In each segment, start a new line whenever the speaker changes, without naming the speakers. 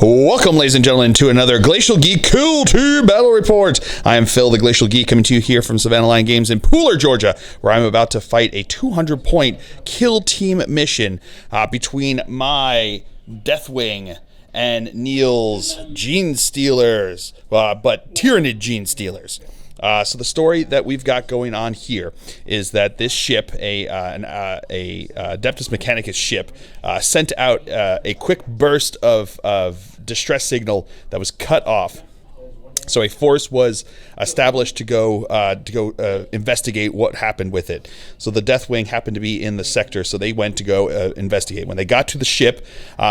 Welcome, ladies and gentlemen, to another Glacial Geek killteam battle report. I am Phil, the Glacial Geek, coming to you here from Savannah Line Games in Pooler, Georgia, where I'm about to fight a 200-point kill team mission between my Deathwing and Neil's Genestealers, but Tyranid Genestealers. So the story that we've got going on here is that this ship, an Adeptus Mechanicus ship, sent out a quick burst of distress signal that was cut off. So a force was established to go investigate what happened with it. So the Deathwing happened to be in the sector, so they went to go investigate. When they got to the ship,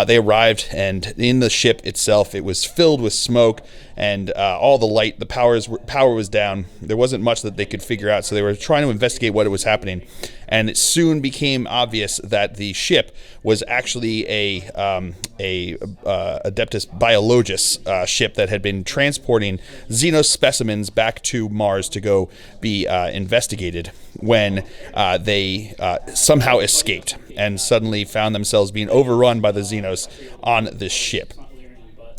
they arrived, and in the ship itself, it was filled with smoke, and all the light, the power was down. There wasn't much that they could figure out, so they were trying to investigate what was happening. And it soon became obvious that the ship was actually a Adeptus Biologis ship that had been transporting Xenos specimens back to Mars to go be investigated when they somehow escaped and suddenly found themselves being overrun by the Xenos on this ship.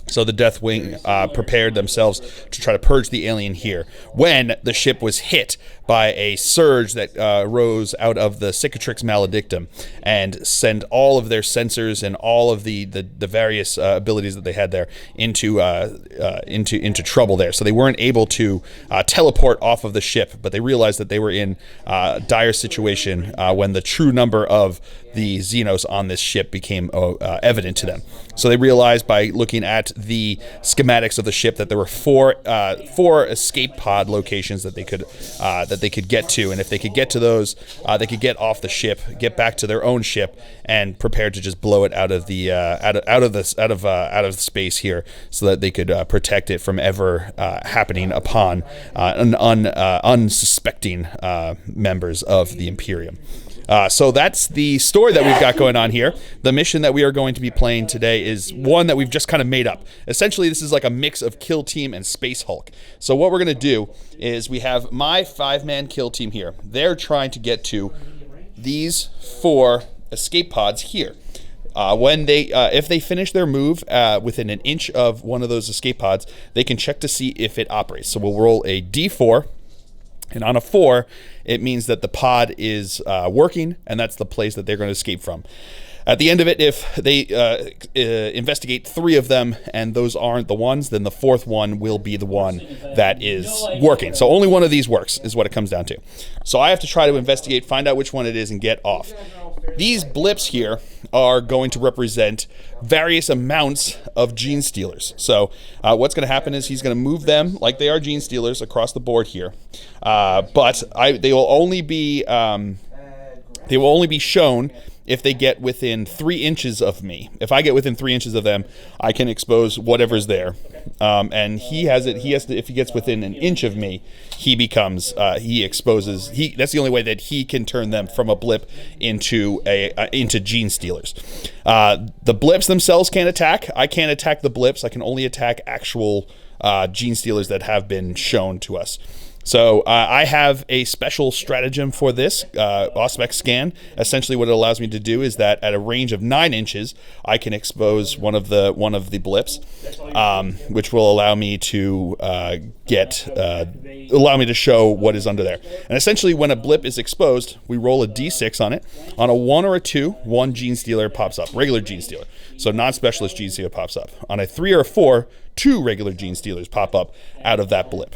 So the Deathwing prepared themselves to try to purge the alien here when the ship was hit by a surge that rose out of the Cicatrix Maledictum and sent all of their sensors and all of the various abilities that they had there into trouble there. So they weren't able to teleport off of the ship, but they realized that they were in a dire situation when the true number of the Xenos on this ship became evident to them. So they realized by looking at the schematics of the ship that there were four escape pod locations that they could get to, and if they could get to those, they could get off the ship, get back to their own ship, and prepare to just blow it out of space here, so that they could protect it from ever happening upon unsuspecting members of the Imperium. So that's the story that we've got going on here. The mission that we are going to be playing today is one that we've just kind of made up. Essentially, this is like a mix of Kill Team and Space Hulk. So what we're going to do is we have my 5-man kill team here. They're trying to get to these 4 escape pods here. When if they finish their move within an inch of one of those escape pods, they can check to see if it operates. So we'll roll a D4. And on a 4, it means that the pod is working, and that's the place that they're going to escape from. At the end of it, if they investigate 3 of them and those aren't the ones, then the 4th one will be the one that is working. So only one of these works is what it comes down to. So I have to try to investigate, find out which one it is, and get off. These blips here are going to represent various amounts of Genestealers. So what's going to happen is he's going to move them like they are Genestealers across the board here, but they will only be shown if they get within 3 inches of me. If I get within 3 inches of them, I can expose whatever's there. And he has to, if he gets within an inch of me, he exposes, that's the only way that he can turn them from a blip into Genestealers. The blips themselves can't attack. I can't attack the blips. I can only attack actual Genestealers that have been shown to us. So I have a special stratagem for this Auspex scan. Essentially, what it allows me to do is that at a range of 9 inches, I can expose one of the blips, which will allow me to show what is under there. And essentially, when a blip is exposed, we roll a d6 on it. On a 1 or a 2, 1 Genestealer pops up, regular Genestealer. So non-specialist Genestealer pops up. On a 3 or a 4, 2 regular Genestealers pop up out of that blip.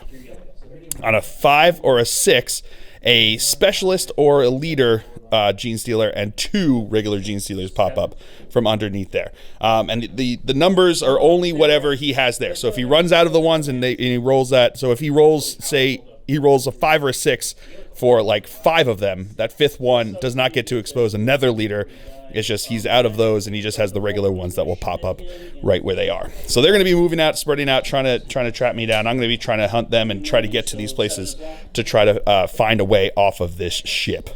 On a 5 or a 6, a specialist or a leader Genestealer and 2 regular Genestealers pop up from underneath there. And the numbers are only whatever he has there. So if he runs out of the ones and he rolls that, so if he rolls, say, he rolls a 5 or a 6 for like 5 of them, that 5th one does not get to expose another leader. It's just he's out of those, and he just has the regular ones that will pop up right where they are. So they're going to be moving out, spreading out, trying to trap me down. I'm going to be trying to hunt them and try to get to these places to try to find a way off of this ship.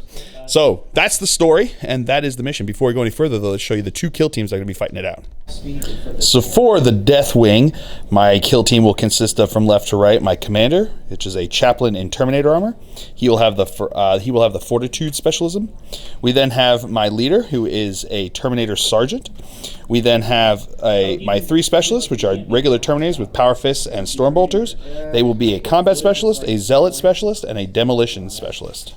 So that's the story, and that is the mission. Before we go any further, though, let's show you the 2 kill teams that are going to be fighting it out. So for the Deathwing, my kill team will consist of, from left to right, my commander, which is a chaplain in Terminator armor. He will have the Fortitude specialism. We then have my leader, who is a Terminator sergeant. We then have my 3 specialists, which are regular Terminators with power fists and stormbolters. They will be a combat specialist, a zealot specialist, and a demolition specialist.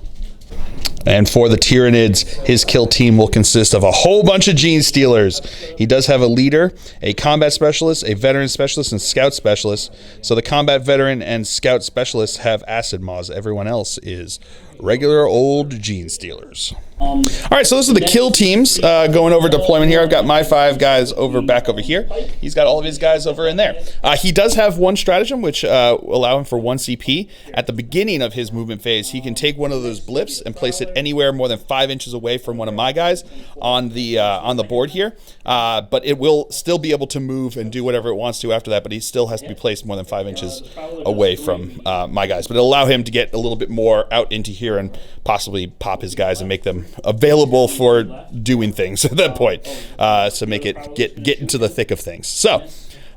And for the Tyranids, his kill team will consist of a whole bunch of Genestealers. He does have a leader, a combat specialist, a veteran specialist, and scout specialist. So the combat veteran and scout specialists have acid maws. Everyone else is regular old Genestealers. All right, so those are the kill teams going over deployment here. I've got my 5 guys back over here. He's got all of his guys over in there. He does have one stratagem which will allow him for 1 CP. At the beginning of his movement phase, he can take one of those blips and place it anywhere more than 5 inches away from one of my guys on the board here. But it will still be able to move and do whatever it wants to after that, but he still has to be placed more than 5 inches away from my guys. But it'll allow him to get a little bit more out into here and possibly pop his guys and make them available for doing things at that point, to make it get into the thick of things. So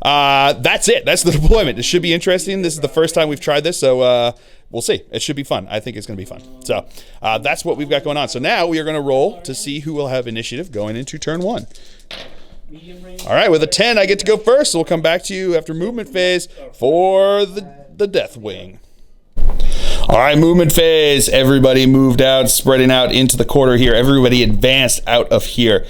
that's it. That's the deployment. It should be interesting. This is the first time we've tried this, so we'll see. It should be fun. I think it's going to be fun. So that's what we've got going on. So now we are going to roll to see who will have initiative going into turn 1. All right, with a 10, I get to go first, so we'll come back to you after movement phase for the Deathwing. All right, movement phase. Everybody moved out, spreading out into the quarter here. Everybody advanced out of here,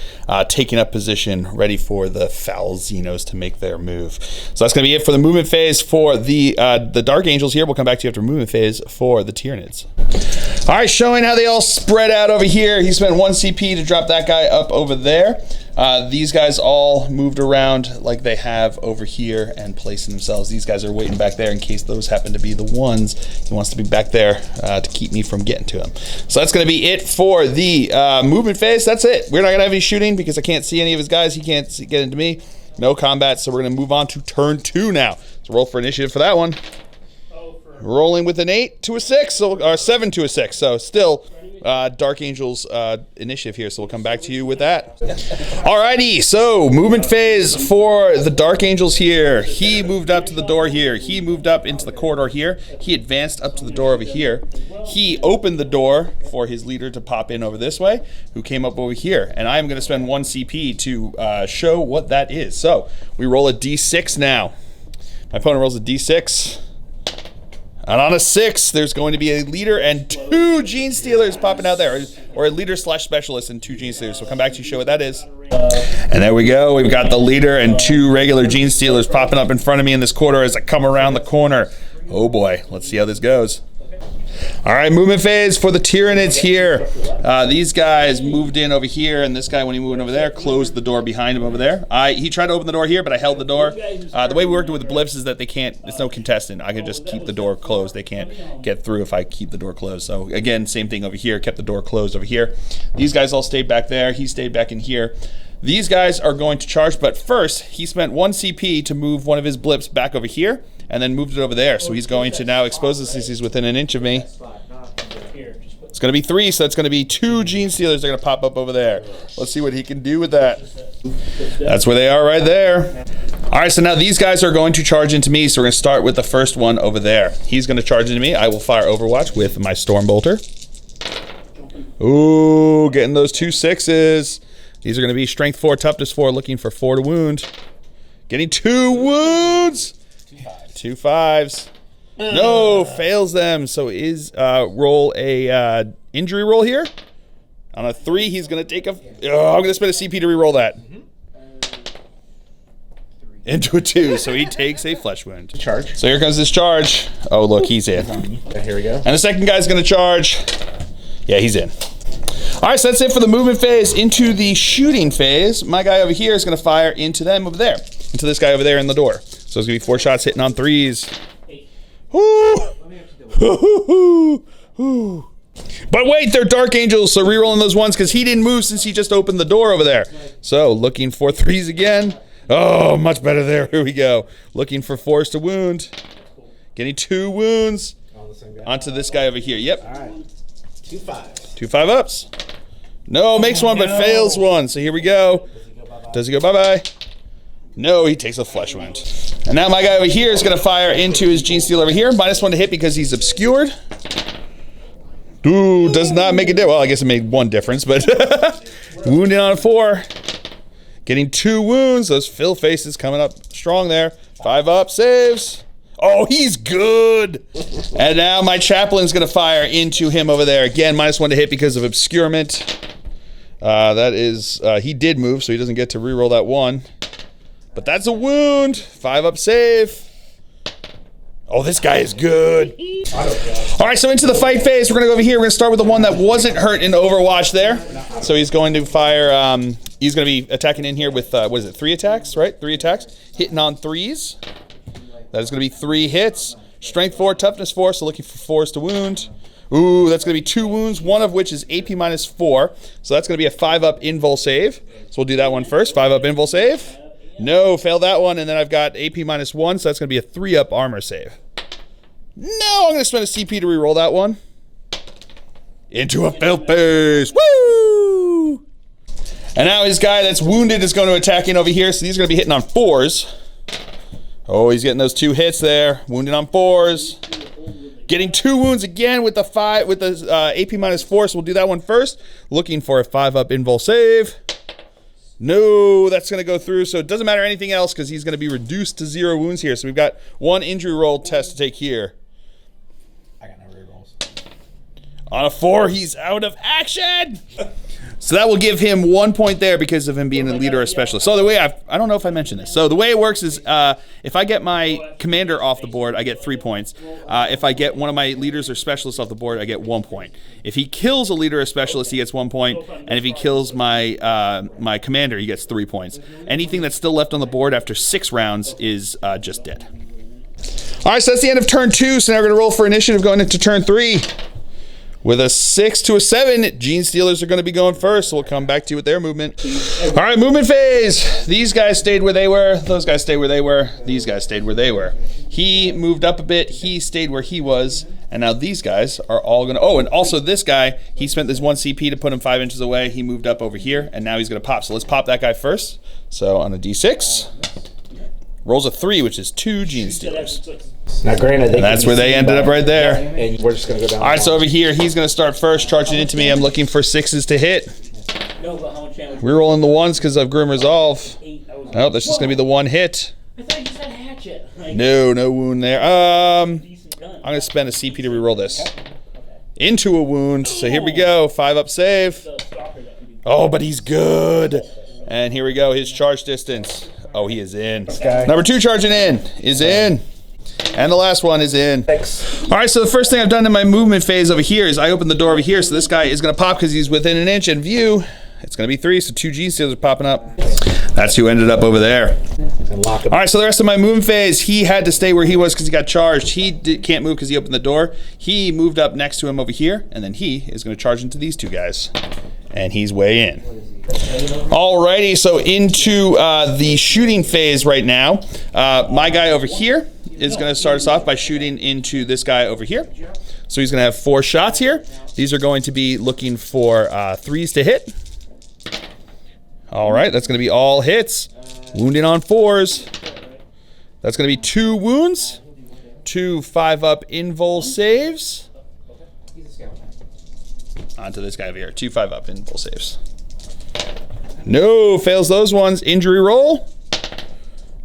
taking up position, ready for the foul Xenos to make their move. So that's going to be it for the movement phase for the Dark Angels here. We'll come back to you after movement phase for the Tyranids. All right, showing how they all spread out over here. He spent 1 CP to drop that guy up over there. These guys all moved around like they have over here and placing themselves. These guys are waiting back there in case those happen to be the ones. He wants to be back there to keep me from getting to him. So that's going to be it for the movement phase. That's it. We're not going to have any shooting because I can't see any of his guys. He can't get into me. No combat, so we're going to move on to turn 2 now. So roll for initiative for that one. Rolling with an 8 to a 6, or 7 to a 6. So still Dark Angels initiative here, so we'll come back to you with that. Alrighty, so movement phase for the Dark Angels here. He moved up to the door here. He moved up into the corridor here. He advanced up to the door over here. He opened the door for his leader to pop in over this way, who came up over here. And I'm going to spend 1 CP to show what that is. So we roll a D6 now. My opponent rolls a D6. And on a 6, there's going to be a leader and 2 Genestealers popping out there, or a leader slash specialist and 2 Genestealers. So we'll come back to you, show what that is. And there we go. We've got the leader and 2 regular Genestealers popping up in front of me in this quarter as I come around the corner. Oh boy, let's see how this goes. All right, movement phase for the Tyranids here. These guys moved in over here, and this guy, when he moved in over there, closed the door behind him over there. He tried to open the door here, but I held the door. The way we worked with the blips is that they can't, it's no contestant. I can just keep the door closed. They can't get through if I keep the door closed. So again, same thing over here, kept the door closed over here. These guys all stayed back there. He stayed back in here. These guys are going to charge, but first, he spent 1 CP to move one of his blips back over here, and then moved it over there. So he's going to now expose this as he's within an inch of me. It's going to be 3, so it's going to be 2 Genestealers that are going to pop up over there. Let's see what he can do with that. That's where they are right there. All right, so now these guys are going to charge into me, so we're going to start with the first one over there. He's going to charge into me. I will fire Overwatch with my Stormbolter. Ooh, getting those 2 6s. These are going to be Strength 4, Toughness 4, looking for 4 to wound. Getting 2 wounds. 2 5s. No, fails them. So is roll a injury roll here. On a 3, he's going to take a... Oh, I'm going to spend a CP to reroll that. Into a 2, so he takes a flesh wound.
Charge.
So here comes this charge. Oh, look, he's in.
Here we go.
And the second guy's going to charge. Yeah, he's in. All right, so that's it for the movement phase. Into the shooting phase, my guy over here is going to fire into them over there. Into this guy over there in the door. So it's going to be 4 shots hitting on 3s. Woo! But wait, they're Dark Angels, so rerolling those 1s because he didn't move since he just opened the door over there. So looking for 3s again. Oh, much better there. Here we go. Looking for 4s to wound. Getting 2 wounds onto this guy over here. Yep.
2 5.
2 5-ups. No, makes one, but fails one. So here we go. Does he go bye-bye? No, he takes a flesh wound. And now my guy over here is going to fire into his Genestealer over here. -1 to hit because he's obscured. Ooh, does not make a difference. Well, I guess it made one difference, but wounded on a 4. Getting 2 wounds. Those fill faces coming up strong there. 5-up saves. Oh, he's good. And now my chaplain's going to fire into him over there. Again, -1 to hit because of obscurement. That is, he did move, so he doesn't get to reroll that 1. But that's a wound. 5-up save. Oh, this guy is good. All right, so into the fight phase. We're going to go over here. We're going to start with the one that wasn't hurt in Overwatch there. So he's going to fire, he's going to be attacking in here with, what is it, 3 attacks, right? 3 attacks. Hitting on 3s. That is going to be 3 hits. Strength 4, toughness 4, so looking for 4s to wound. Ooh, that's going to be 2 wounds, one of which is AP -4. So that's going to be a 5-up invul save. So we'll do that one first. 5-up invul save. No, fail that one, and then I've got AP -1, so that's going to be a 3-up armor save. No, I'm going to spend a CP to reroll that one. Into a filth base. Woo! And now his guy that's wounded is going to attack in over here, so he's going to be hitting on 4s. Oh, he's getting those 2 hits there. Wounded on 4s. Getting 2 wounds again with the AP -4, so we'll do that one first. Looking for a 5-up invul save. No, that's going to go through, so it doesn't matter anything else because he's going to be reduced to 0 wounds here. So we've got 1 injury roll test to take here.
I got no rerolls.
On a 4, he's out of action! So that will give him 1 point there because of him being a leader or specialist. So the way I don't know if I mentioned this. So the way it works is if I get my commander off the board, I get 3 points. If I get one of my leaders or specialists off the board, I get 1 point. If he kills a leader or specialist, he gets 1 point. And if he kills my my commander, he gets 3 points. Anything that's still left on the board after 6 rounds is just dead. All right, so that's the end of turn 2. So now we're going to roll for initiative going into turn 3. With a 6 to a 7, Genestealers are going to be going first, so we'll come back to you with their movement. All right, movement phase. These guys stayed where they were. Those guys stayed where they were. These guys stayed where they were. He moved up a bit. He stayed where he was. And now these guys are all going to... Oh, and also this guy, he spent this 1 CP to put him 5 inches away. He moved up over here, and now he's going to pop. So let's pop that guy first. So on a D6, rolls a 3, which is 2 Genestealers.
Now, granted,
that's where they ended up right there.
And we're just going to go down.
All right, so over here, he's going to start first, charging into me. I'm looking for 6s to hit. We're rolling the 1s because of Grim Resolve. Oh, that's just going to be the 1 hit.
I thought you said hatchet.
No wound there. I'm going to spend a CP to reroll this. Into a wound. So here we go. 5-up save. Oh, but he's good. And here we go. His charge distance. Oh, he is in. Number 2 charging in. Is in. And the last one is in. All right, so the first thing I've done in my movement phase over here is I opened the door over here, so this guy is going to pop because he's within an inch in view. It's going to be 3, so 2 Genestealers are popping up. That's who ended up over there. All right, so the rest of my movement phase, he had to stay where he was because he got charged. He can't move because he opened the door. He moved up next to him over here, and then he is going to charge into these 2 guys. And he's way in. Alrighty, so into the shooting phase right now. My guy over here is going to start us off by shooting into this guy over here. So he's going to have 4 shots here. These are going to be looking for 3s to hit. All right, that's going to be all hits. Wounding on 4s. That's going to be 2 wounds. 2 5-up invul saves. Onto this guy over here. 2 5-up invul saves. No, fails those ones. Injury roll.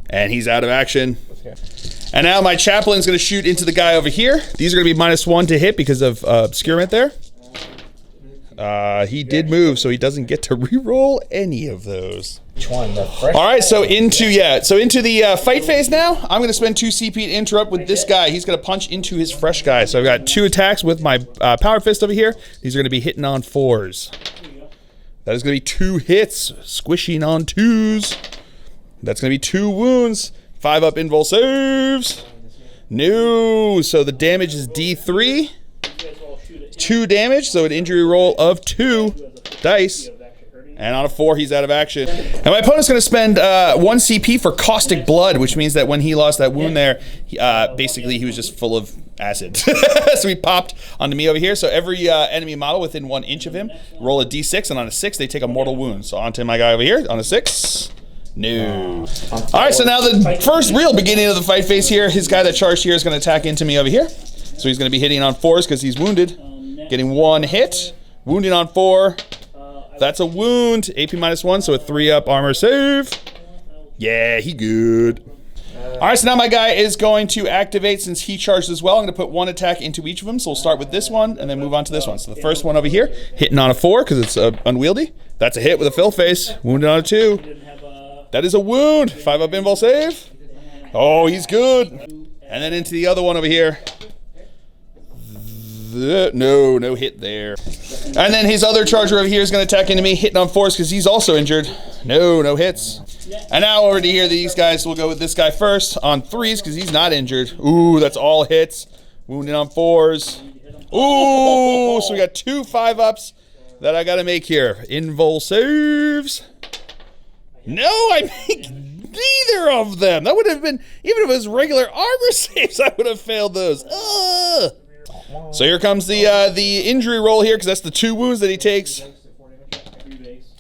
And he's out of action. And now my chaplain's going to shoot into the guy over here. These are going to be -1 to hit because of obscurement there. He did move, so he doesn't get to re-roll any of those.
Which one?
All right, so into the fight phase now. I'm going to spend 2 CP to interrupt with this guy. He's going to punch into his fresh guy. So I've got 2 attacks with my power fist over here. These are going to be hitting on 4s. That is going to be 2 hits, squishing on 2s. That's going to be 2 wounds. 5-up invul saves. No, so the damage is D3. 2 damage, so an injury roll of 2 dice. And on a 4, he's out of action. And my opponent's going to spend 1 CP for Caustic Blood, which means that when he lost that wound there, basically he was just full of acid. So he popped onto me over here. So every enemy model within 1 inch of him, roll a d6, and on a 6, they take a mortal wound. So onto my guy over here, on a 6. No. All right, so now the first real beginning of the fight phase here, his guy that charged here is going to attack into me over here. So he's going to be hitting on 4s because he's wounded. Getting 1 hit. Wounding on 4. That's a wound. AP -1, so a 3-up armor save. Yeah, he good. All right, so now my guy is going to activate since he charged as well. I'm going to put 1 attack into each of them. So we'll start with this one and then move on to this one. So the first one over here, hitting on a 4 because it's unwieldy. That's a hit with a fill face. Wounded on a 2. That is a wound. 5-up invul save. Oh, he's good. And then into the other one over here. No hit there. And then his other charger over here is going to attack into me, hitting on 4s because he's also injured. No hits. And now over to here, these guys will go with this guy first on 3s because he's not injured. Ooh, that's all hits. Wounded on 4s. Ooh, so we got 2 5-ups that I got to make here. Invul saves. No, I make neither of them. That would have been, even if it was regular armor saves, I would have failed those. Ugh. So here comes the injury roll here, because that's the 2 wounds that he takes.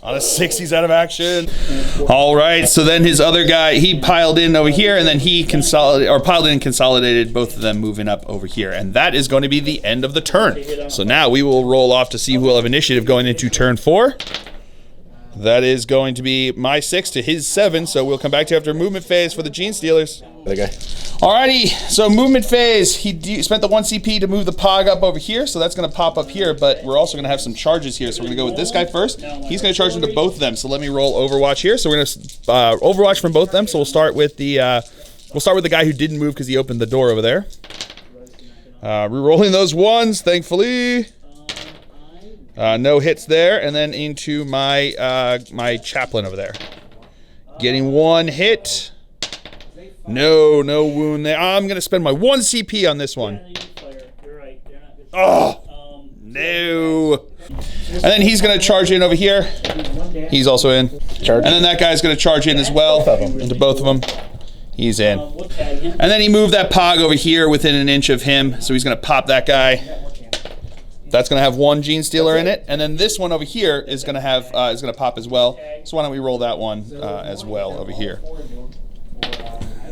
On a 6, he's out of action. All right, so then his other guy, he piled in over here, and then he piled in and consolidated, both of them moving up over here. And that is going to be the end of the turn. So now we will roll off to see who will have initiative going into turn 4. That is going to be my 6 to his 7, so we'll come back to after movement phase for the Genestealers.
Okay.
Alrighty, so movement phase. He spent the 1 CP to move the Pog up over here, so that's going to pop up here, but we're also going to have some charges here, so we're going to go with this guy first. He's going to charge into both of them, so let me roll Overwatch here. So we're going to Overwatch from both of them, so we'll start with the guy who didn't move because he opened the door over there. Rerolling those 1s, thankfully. No hits there, and then into my my chaplain over there. Getting 1 hit. No wound there. I'm going to spend my 1 CP on this one. Oh, no. And then he's going to charge in over here. He's also in.
Charge.
And then that guy's going to charge in as well. Into both of them. He's in. And then he moved that Pog over here within 1 inch of him, so he's going to pop that guy. That's going to have 1 Genestealer in it, and then this one over here is going to have is going to pop as well. So why don't we roll that one as well over here?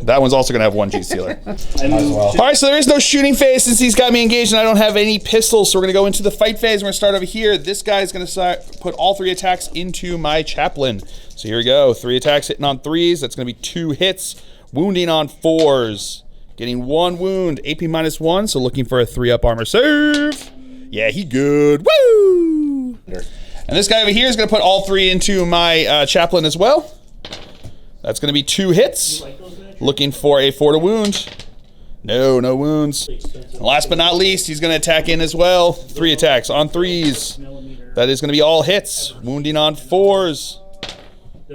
That one's also going to have 1 Genestealer. All right, so there is no shooting phase since he's got me engaged, and I don't have any pistols. So we're going to go into the fight phase. We're going to start over here. This guy is going to put all 3 attacks into my chaplain. So here we go. 3 attacks hitting on 3s. That's going to be 2 hits. Wounding on 4s. Getting 1 wound. AP -1. So looking for a 3-up armor save. Yeah, he good. Woo! And this guy over here is going to put all 3 into my chaplain as well. That's going to be 2 hits. Looking for a 4 to wound. No wounds. And last but not least, he's going to attack in as well. 3 attacks on 3s. That is going to be all hits. Wounding on 4s.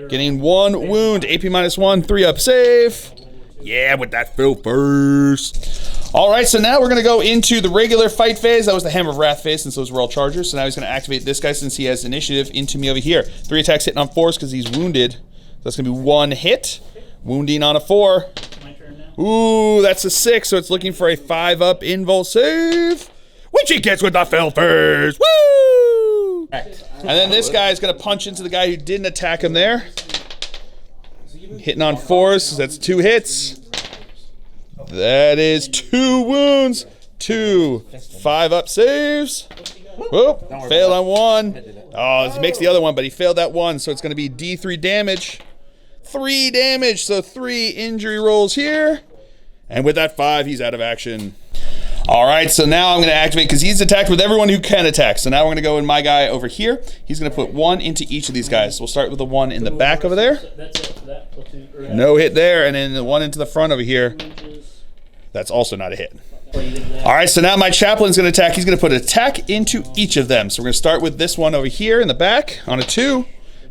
Getting 1 wound. AP -1. 3-up save. Yeah, with that fill first. All right, so now we're going to go into the regular fight phase. That was the Hammer of Wrath phase since those were all chargers. So now he's going to activate this guy since he has initiative into me over here. 3 attacks hitting on 4s because he's wounded. So that's going to be 1 hit. Wounding on a 4. Ooh, that's a 6, so it's looking for a 5-up invul save, which he gets with the fill first. Woo! And then this guy is going to punch into the guy who didn't attack him there. Hitting on 4s, so that's 2 hits. That is 2 wounds. 2 5-up saves. Whoop, failed on 1. Oh, he makes the other one, but he failed that one, so it's going to be D3 damage. 3 damage, so 3 injury rolls here. And with that 5, he's out of action. All right, so now I'm going to activate, because he's attacked with everyone who can attack. So now we're going to go in my guy over here. He's going to put 1 into each of these guys. So we'll start with the 1 in the back over there. No hit there, and then the 1 into the front over here. That's also not a hit. All right, so now my chaplain's going to attack. He's going to put an attack into each of them. So we're going to start with this one over here in the back on a 2.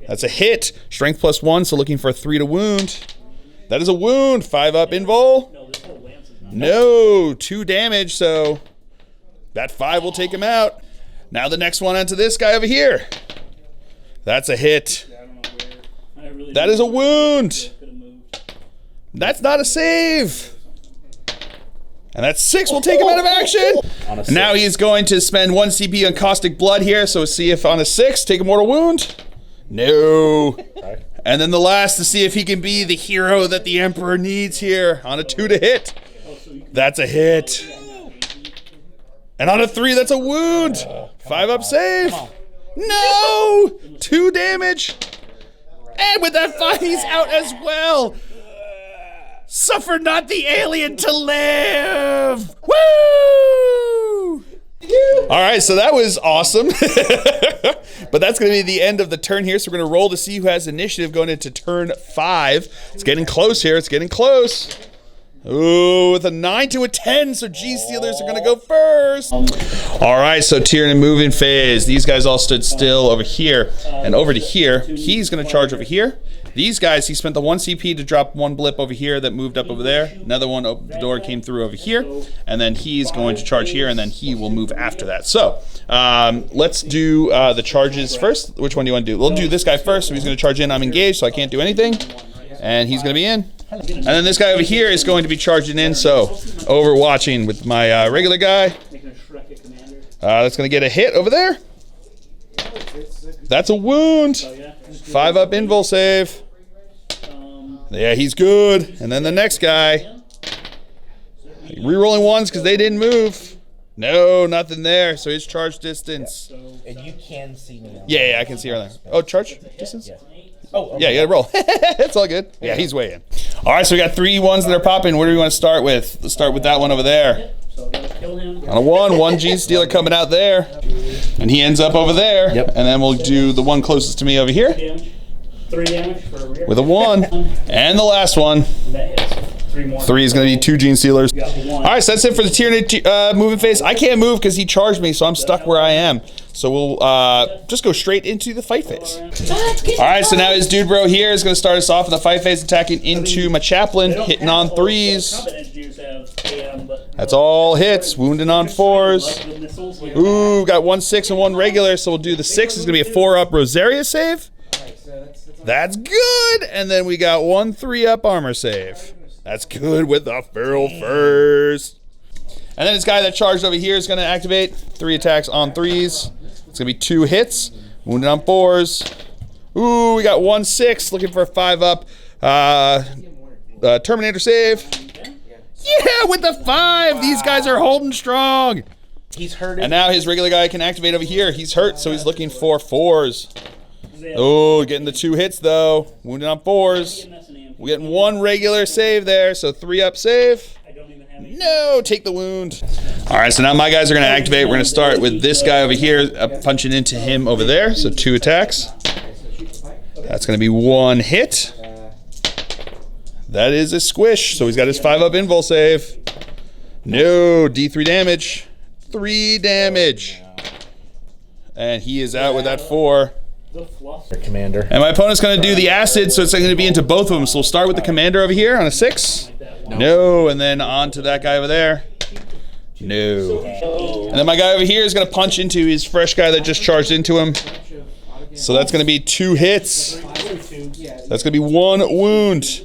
That's a hit. Strength +1, so looking for a 3 to wound. That is a wound. 5-up invul. No, 2 damage, so that 5 will take him out. Now the next one onto this guy over here. That's a hit.
I don't know where. I really
That is a wound.
could have moved.
That's not a save. And that's 6. We'll take him out of action. And now he's going to spend 1 CP on Caustic Blood here. So see if on a 6, take a mortal wound. No. And then the last to see if he can be the hero that the Emperor needs here. On a 2 to hit. That's a hit. And on a 3, that's a wound. 5 up save. No! 2 damage. And with that 5, he's out as well. Suffer not the alien to live. Woo! All right, so that was awesome. But that's going to be the end of the turn here. So we're going to roll to see who has initiative going into turn 5. It's getting close here. It's getting close. Ooh, with a 9 to a 10, so Genestealers are going to go first. All right, so Tyranid moving phase. These guys all stood still over here. And over to here, he's going to charge over here. These guys, he spent the 1 CP to drop 1 blip over here that moved up over there. Another one, the door came through over here. And then he's going to charge here, and then he will move after that. So let's do the charges first. Which one do you want to do? We'll do this guy first. So he's going to charge in. I'm engaged, so I can't do anything. And he's going to be in. And then this guy over here is going to be charging in. So overwatching with my regular guy. That's going to get a hit over there. That's a wound. 5 up invul save. Yeah, he's good. And then the next guy. Rerolling 1s because they didn't move. No, nothing there. So his charge distance.
And you can see me now.
Yeah, I can see her there. Oh, charge distance?
Yeah. Oh, okay.
Yeah, you gotta roll. It's all good. Yeah, he's way in. All right, so we got 3 ones that are popping. What do we want to start with? Let's start with that one over there. On a 1 Genestealer coming out there. And he ends up over there.
Yep.
And then we'll do the one closest to me over here.
3 damage for a rear.
With a 1. And the last one.
That hits. 3 more.
3 is going to be 2 Genestealers.
Got 1.
All right, so that's it for the Tyranid moving phase. I can't move because he charged me, so I'm stuck where I am. So we'll just go straight into the fight phase. All right, so now his dude bro here is going to start us off in the fight phase, attacking into my chaplain, hitting on 3s. That's all hits, wounding on 4s. Ooh, got 1 6 and 1 regular, so we'll do the 6 is going to be a 4 up Rosaria save. That's good. And then we got 1 3 up armor save. That's good with the feral first. And then this guy that charged over here is going to activate 3 attacks on 3s. It's going to be 2 hits, wounded on 4s. Ooh, we got 1 6, looking for a 5 up. Terminator save. Yeah, with the 5. These guys are holding strong.
He's hurt.
And now his regular guy can activate over here. He's hurt, so he's looking for 4s. Oh, getting the 2 hits though. Wounded on 4s. We're getting 1 regular save there, so 3 up save. No, take the wound. All right, so now my guys are going to activate. We're going to start with this guy over here, punching into him over there. So 2 attacks. That's going to be 1 hit. That is a squish. So he's got his 5 up invul save. No, D3 damage. 3 damage. And he is out with that 4.
Commander.
And my opponent's going to do the acid, so it's going to be into both of them. So we'll start with the commander over here on a 6. No, and then on to that guy over there. No. And then my guy over here is going to punch into his fresh guy that just charged into him. So that's going to be 2 hits. That's going to be 1 wound.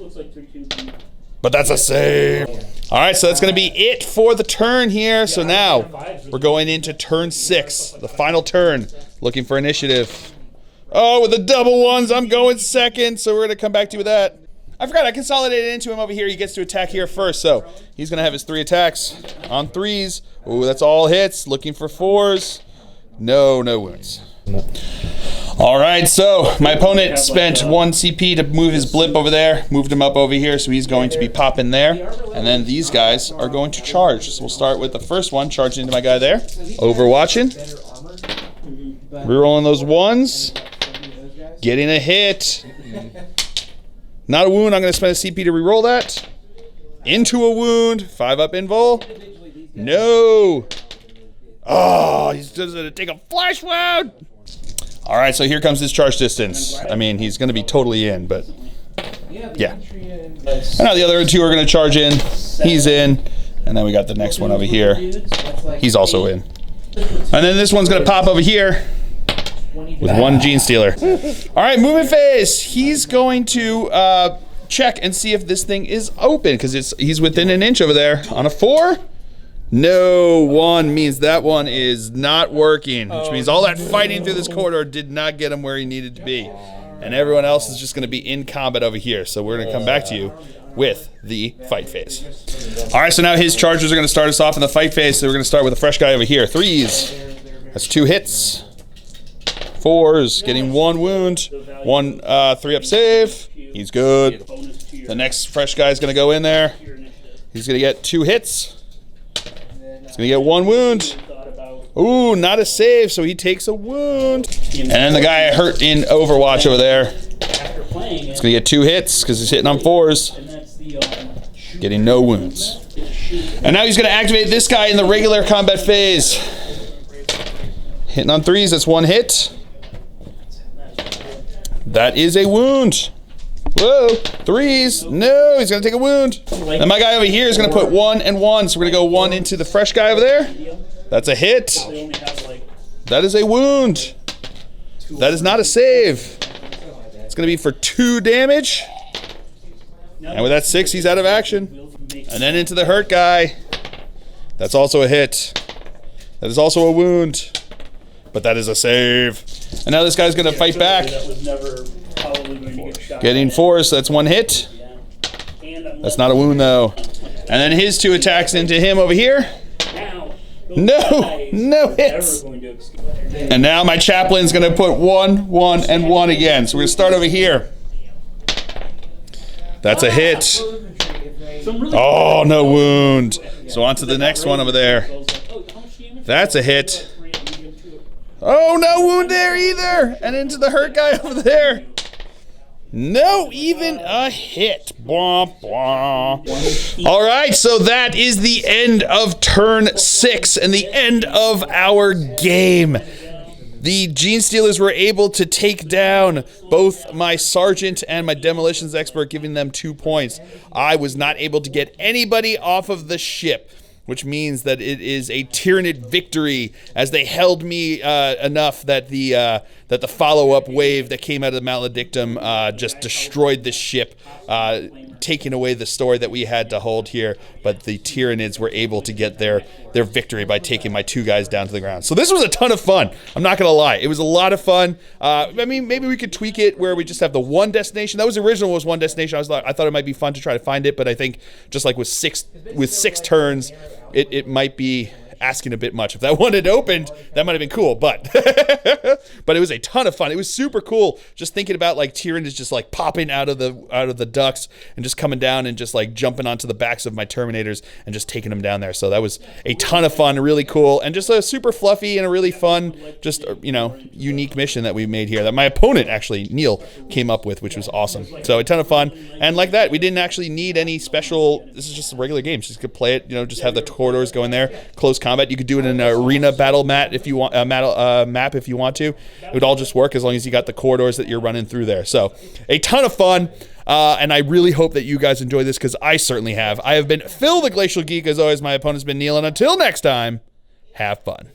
But that's a save. All right, so that's going to be it for the turn here. So now we're going into turn 6, the final turn, looking for initiative. Oh, with the double 1s, I'm going second, so we're going to come back to you with that. I forgot, I consolidated into him over here. He gets to attack here first, so he's going to have his 3 attacks on 3s. Ooh, that's all hits. Looking for 4s. No wounds. All right, so my opponent spent 1 CP to move his blip over there, moved him up over here, so he's going to be popping there. And then these guys are going to charge. So we'll start with the first one, charging into my guy there. Overwatching. Rerolling those 1s. Getting a hit. Not a wound. I'm going to spend a CP to reroll that. Into a wound. 5 up invul. No. Oh, he's just going to take a flash wound. All right, so here comes his charge distance. I mean, he's going to be totally in, but yeah. And now the other 2 are going to charge in. He's in. And then we got the next one over here. He's also in. And then this one's going to pop over here. with one Genestealer. All right, movement phase. He's going to check and see if this thing is open because he's within an inch over there. On a 4? No, 1 means that one is not working, which means all that fighting through this corridor did not get him where he needed to be. And everyone else is just going to be in combat over here. So we're going to come back to you with the fight phase. All right, so now his chargers are going to start us off in the fight phase. So we're going to start with a fresh guy over here. 3s. That's 2 hits. 4s, getting 1 wound. 1 3-up save. He's good. The next fresh guy is going to go in there. He's going to get 2 hits. He's going to get 1 wound. Ooh, not a save, so he takes a wound. And then the guy hurt in Overwatch over there. He's going to get 2 hits because he's hitting on 4s. Getting no wounds. And now he's going to activate this guy in the regular combat phase. Hitting on 3s, that's 1 hit. That is a wound. Whoa, 3s. No, he's going to take a wound. And my guy over here is going to put 1 and 1. So we're going to go 1 into the fresh guy over there. That's a hit. That is a wound. That is not a save. It's going to be for 2 damage. And with that 6, he's out of action. And then into the hurt guy. That's also a hit. That is also a wound. But that is a save. And now this guy's going to fight back. Getting 4, so that's 1 hit. That's not a wound though. And then his 2 attacks into him over here. No hits. And now my chaplain's going to put 1, 1, and 1 again. So we're going to start over here. That's a hit. Oh, no wound. So on to the next one over there. That's a hit. Oh, no wound there either. And into the hurt guy over there. No, even a hit. Blah, blah. All right, so that is the end of turn 6 and the end of our game. The Genestealers were able to take down both my Sergeant and my Demolitions Expert, giving them 2 points. I was not able to get anybody off of the ship, which means that it is a Tyranid victory, as they held me enough that the follow-up wave that came out of the Maledictum just destroyed the ship, taking away the story that we had to hold here. But the Tyranids were able to get their victory by taking my 2 guys down to the ground. So this was a ton of fun. I'm not gonna lie, it was a lot of fun. I mean, maybe we could tweak it where we just have the 1 destination. That was original, was 1 destination. I thought it might be fun to try to find it, but I think just like with six turns, it might be asking a bit much. If that one had opened, that might have been cool, but but it was a ton of fun. It was super cool just thinking about like Tyranids just like popping out of the ducts and just coming down and just like jumping onto the backs of my Terminators and just taking them down there. So that was a ton of fun, really cool, and just a super fluffy and a really fun, just, you know, unique mission that we made here that my opponent actually, Neil, came up with, which was awesome. So a ton of fun, and like that, we didn't actually need any special. This is just a regular game. Just could play it, you know, just have the corridors go in there, close combat. You could do it in an arena battle map if you want, map if you want to. It would all just work as long as you got the corridors that you're running through there. So a ton of fun, and I really hope that you guys enjoy this, because I certainly have. I have been Phil the Glacial Geek. As always, my opponent's been Neil, and until next time, have fun.